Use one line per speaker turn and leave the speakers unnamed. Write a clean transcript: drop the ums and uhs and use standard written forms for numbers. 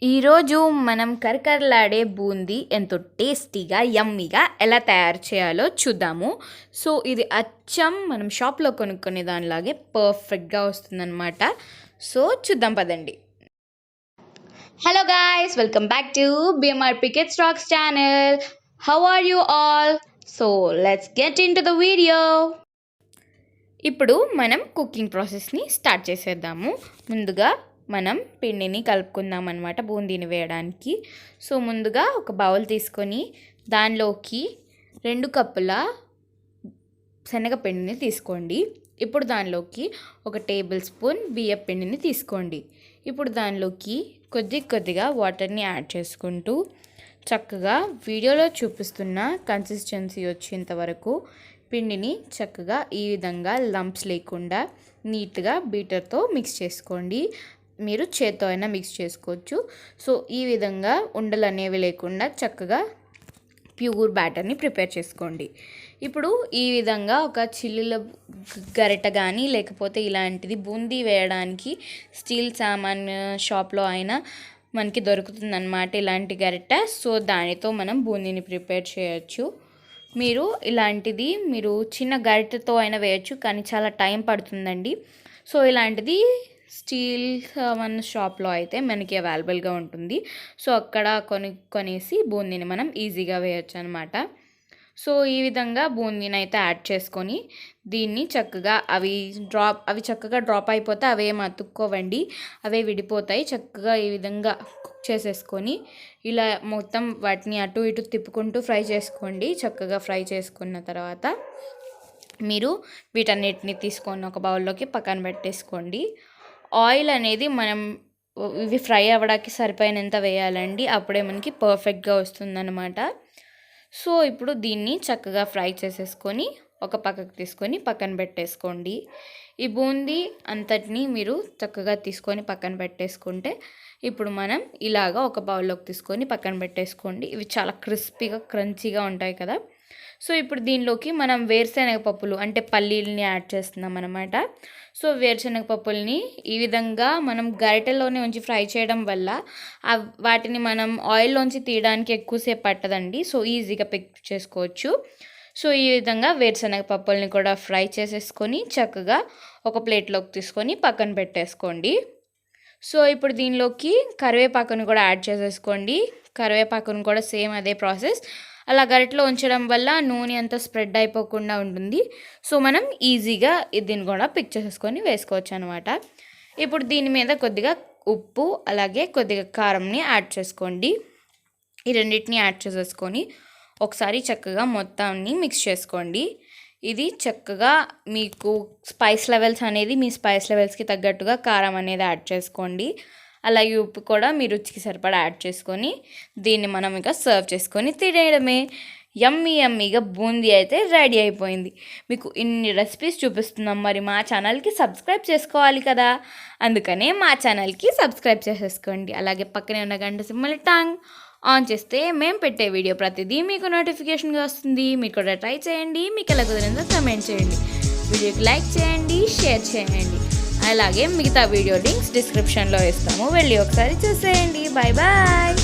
ఈరోజు మనం కరకరలాడే బూందీ ఎంతో టేస్టీగా యమ్మీగా ఎలా తయారు చేయాలో చూద్దాము. సో ఇది అచ్చం మనం షాప్లో కొనుక్కునే దానిలాగే పర్ఫెక్ట్గా వస్తుందన్నమాట. సో చూద్దాం పదండి. Hello guys, welcome back to BMRPkidsrocks channel. How are you all? So let's get in to the video. ఇప్పుడు మనం కుకింగ్ ప్రాసెస్ని స్టార్ట్ చేసేద్దాము. ముందుగా మనం పిండిని కలుపుకుందాం అన్నమాట బూందీని వేయడానికి. సో ముందుగా ఒక బౌల్ తీసుకొని దానిలోకి 2 కప్పుల శనగపిండిని తీసుకోండి. ఇప్పుడు దానిలోకి 1 టేబుల్ స్పూన్ బియ్యం పిండిని తీసుకోండి. ఇప్పుడు దానిలోకి కొద్దిగా వాటర్ని యాడ్ చేసుకుంటూ చక్కగా వీడియోలో చూపిస్తున్న కన్సిస్టెన్సీ వచ్చేంత వరకు పిండిని చక్కగా ఈ విధంగా లంప్స్ లేకుండా నీట్గా బీటర్తో మిక్స్ చేసుకోండి. మీరు చేత్తో అయినా మిక్స్ చేసుకోవచ్చు. సో ఈ విధంగా ఉండలు అనేవి లేకుండా చక్కగా ప్యూర్ బ్యాటర్ని ప్రిపేర్ చేసుకోండి. ఇప్పుడు ఈ విధంగా ఒక చిల్లుల గరిట కానీ లేకపోతే ఇలాంటిది బూందీ వేయడానికి స్టీల్ సామాన్ షాప్లో అయినా మనకి దొరుకుతుందన్నమాట ఇలాంటి గరిట. సో దానితో మనం బూందీని ప్రిపేర్ చేయొచ్చు. మీరు చిన్న గరిటతో అయినా వేయచ్చు, కానీ చాలా టైం పడుతుందండి. సో ఇలాంటిది స్టీల్ సామాన్ షాప్లో అయితే మనకి అవైలబుల్గా ఉంటుంది. సో అక్కడ కొనేసి బూందీని మనం ఈజీగా వేయచ్చు అనమాట. సో ఈ విధంగా బూందీని అయితే యాడ్ చేసుకొని దీన్ని చక్కగా అవి చక్కగా డ్రాప్ అయిపోతే అవేం అతుక్కోవండి, అవే విడిపోతాయి. చక్కగా ఈ విధంగా కుక్ చేసేసుకొని ఇలా మొత్తం వాటిని అటు ఇటు తిప్పుకుంటూ ఫ్రై చేసుకోండి. చక్కగా ఫ్రై చేసుకున్న తర్వాత మీరు వీటన్నిటిని తీసుకొని ఒక బౌల్లోకి పక్కన పెట్టేసుకోండి. ఆయిల్ అనేది మనం ఇవి ఫ్రై అవ్వడానికి సరిపోయినంత వేయాలండి, అప్పుడే మనకి పర్ఫెక్ట్గా వస్తుందన్నమాట. సో ఇప్పుడు దీన్ని చక్కగా ఫ్రై చేసేసుకొని ఒక పక్కకు తీసుకొని పక్కన పెట్టేసుకోండి. ఈ బూందీ అంతటిని మీరు చక్కగా తీసుకొని పక్కన పెట్టేసుకుంటే ఇప్పుడు మనం ఇలాగా ఒక బౌల్లోకి తీసుకొని పక్కన పెట్టేసుకోండి. ఇవి చాలా క్రిస్పీగా క్రంచీగా ఉంటాయి కదా. సో ఇప్పుడు దీనిలోకి మనం వేరుశనగ పప్పులు అంటే పల్లీలని యాడ్ చేస్తున్నాం అనమాట. సో వేరుశనగ పప్పుల్ని ఈ విధంగా మనం గరిటెలోనే ఉంచి ఫ్రై చేయడం వల్ల వాటిని మనం ఆయిల్లోంచి తీయడానికి ఎక్కువసేపు పట్టదండి. సో ఈజీగా పిక్ చేసుకోవచ్చు. సో ఈ విధంగా వేరుశనగ పప్పుల్ని కూడా ఫ్రై చేసేసుకొని చక్కగా ఒక ప్లేట్లోకి తీసుకొని పక్కన పెట్టేసుకోండి. సో ఇప్పుడు దీనిలోకి కరివేపాకును కూడా యాడ్ చేసేసుకోండి. కరివేపాకును కూడా సేమ్ అదే ప్రాసెస్. అలా గరిటలో ఉంచడం వల్ల నూనె అంతా స్ప్రెడ్ అయిపోకుండా ఉంటుంది. సో మనం ఈజీగా దీన్ని కూడా పిక్ చేసేసుకొని వేసుకోవచ్చు అనమాట. ఇప్పుడు దీని మీద కొద్దిగా ఉప్పు అలాగే కొద్దిగా కారంని యాడ్ చేసుకోండి. ఈ రెండింటిని యాడ్ చేసేసుకొని ఒకసారి చక్కగా మొత్తాన్ని మిక్స్ చేసుకోండి. ఇది చక్కగా మీకు స్పైస్ లెవెల్స్ అనేది మీ స్పైస్ లెవెల్స్కి తగ్గట్టుగా కారం అనేది యాడ్ చేసుకోండి. అలాగే ఉప్పు కూడా మీ రుచికి సరిపడా యాడ్ చేసుకొని దీన్ని మనం ఇక సర్వ్ చేసుకొని తినేయడమే. యమ్మీగా బూందీ అయితే రెడీ అయిపోయింది. మీకు ఇన్ని రెసిపీస్ చూపిస్తున్నాం, మరి మా ఛానల్కి సబ్స్క్రైబ్ చేసుకోవాలి కదా, అందుకనే మా ఛానల్కి సబ్స్క్రైబ్ చేసేసుకోండి. అలాగే పక్కనే ఉన్న గంట సింబల్ని టాంగ్ ఆన్ చేస్తే మేము పెట్టే వీడియో ప్రతిదీ మీకు నోటిఫికేషన్గా వస్తుంది. మీరు కూడా ట్రై చేయండి. మీకు ఎలా కుదిరిందో కమెంట్ చేయండి. వీడియోకి లైక్ చేయండి, షేర్ చేయండి. అలాగే మిగతా వీడియో లింక్స్ డిస్క్రిప్షన్లో ఇస్తాము, వెళ్ళి ఒకసారి చూసేయండి. Bye bye.